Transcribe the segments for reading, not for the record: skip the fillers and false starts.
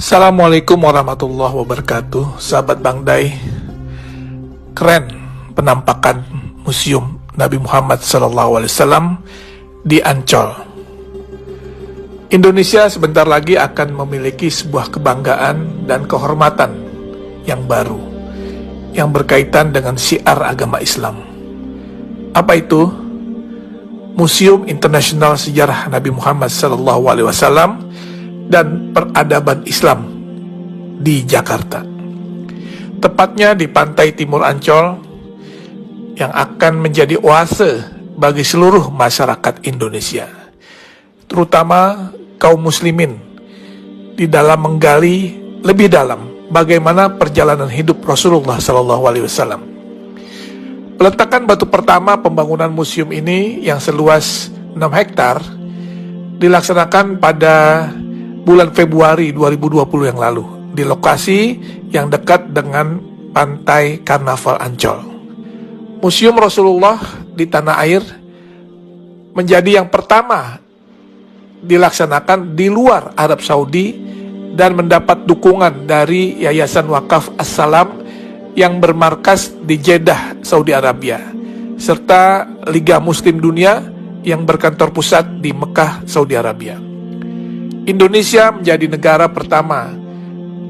Assalamualaikum warahmatullahi wabarakatuh. Sahabat Bang Dai, keren penampakan Museum Nabi Muhammad SAW di Ancol. Indonesia sebentar lagi akan memiliki sebuah kebanggaan dan kehormatan yang baru, yang berkaitan dengan syiar agama Islam. Apa itu? Museum Internasional Sejarah Nabi Muhammad SAW dan Peradaban Islam di Jakarta, tepatnya di pantai timur Ancol, yang akan menjadi oase bagi seluruh masyarakat Indonesia, terutama kaum muslimin, di dalam menggali lebih dalam bagaimana perjalanan hidup Rasulullah SAW. Peletakan batu pertama pembangunan museum ini yang seluas 6 hektar dilaksanakan pada bulan Februari 2020 yang lalu di lokasi yang dekat dengan Pantai Karnaval Ancol. Museum Rasulullah di tanah air menjadi yang pertama dilaksanakan di luar Arab Saudi dan mendapat dukungan dari Yayasan Wakaf As-Salam yang bermarkas di Jeddah, Saudi Arabia, serta Liga Muslim Dunia yang berkantor pusat di Mekah, Saudi Arabia. Indonesia menjadi negara pertama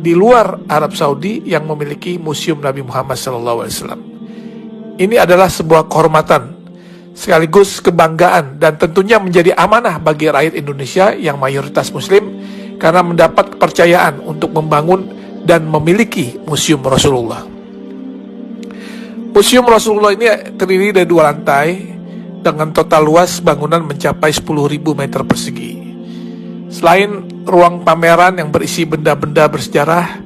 di luar Arab Saudi yang memiliki Museum Nabi Muhammad SAW. Ini adalah sebuah kehormatan, sekaligus kebanggaan, dan tentunya menjadi amanah bagi rakyat Indonesia yang mayoritas Muslim, karena mendapat kepercayaan untuk membangun dan memiliki Museum Rasulullah. Museum Rasulullah ini terdiri dari 2 lantai dengan total luas bangunan mencapai 10.000 meter persegi. Selain ruang pameran yang berisi benda-benda bersejarah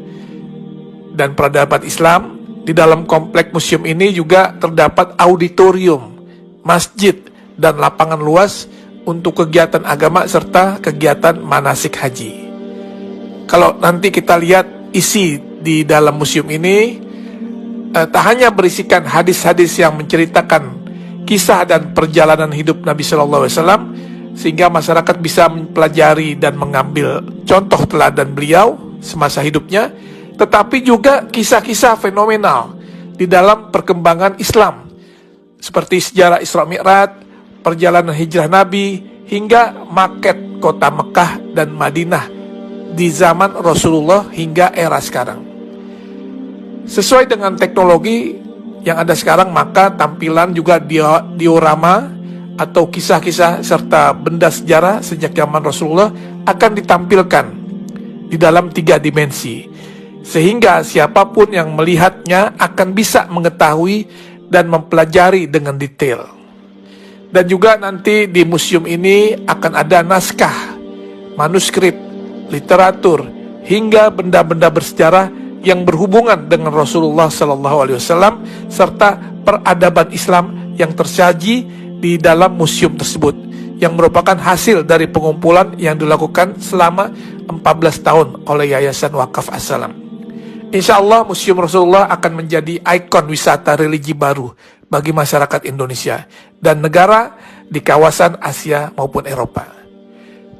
dan peradaban Islam, di dalam komplek museum ini juga terdapat auditorium, masjid, dan lapangan luas untuk kegiatan agama serta kegiatan manasik haji. Kalau nanti kita lihat isi di dalam museum ini, tak hanya berisikan hadis-hadis yang menceritakan kisah dan perjalanan hidup Nabi SAW, sehingga masyarakat bisa mempelajari dan mengambil contoh teladan beliau semasa hidupnya, tetapi juga kisah-kisah fenomenal di dalam perkembangan Islam, seperti sejarah Isra Mi'raj, perjalanan hijrah Nabi, hingga maket kota Mekah dan Madinah di zaman Rasulullah hingga era sekarang. Sesuai dengan teknologi yang ada sekarang, maka tampilan juga diorama atau kisah-kisah serta benda sejarah sejak zaman Rasulullah akan ditampilkan di dalam 3 dimensi, sehingga siapapun yang melihatnya akan bisa mengetahui dan mempelajari dengan detail. Dan juga nanti di museum ini akan ada naskah, manuskrip, literatur, hingga benda-benda bersejarah yang berhubungan dengan Rasulullah SAW serta peradaban Islam yang tersaji di dalam museum tersebut, yang merupakan hasil dari pengumpulan yang dilakukan selama 14 tahun oleh Yayasan Wakaf As-Salam. Insya Allah Museum Rasulullah akan menjadi ikon wisata religi baru bagi masyarakat Indonesia dan negara di kawasan Asia maupun Eropa.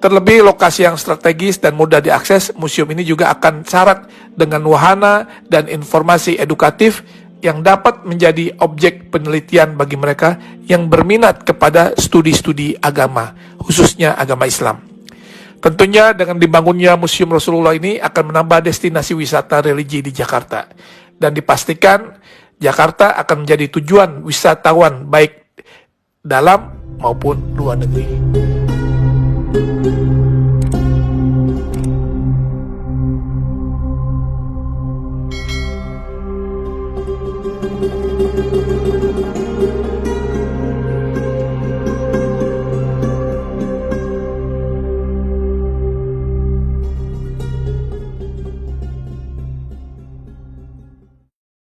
Terlebih lokasi yang strategis dan mudah diakses, museum ini juga akan syarat dengan wahana dan informasi edukatif yang dapat menjadi objek penelitian bagi mereka yang berminat kepada studi-studi agama, khususnya agama Islam. Tentunya dengan dibangunnya Museum Rasulullah ini akan menambah destinasi wisata religi di Jakarta, dan dipastikan Jakarta akan menjadi tujuan wisatawan baik dalam maupun luar negeri.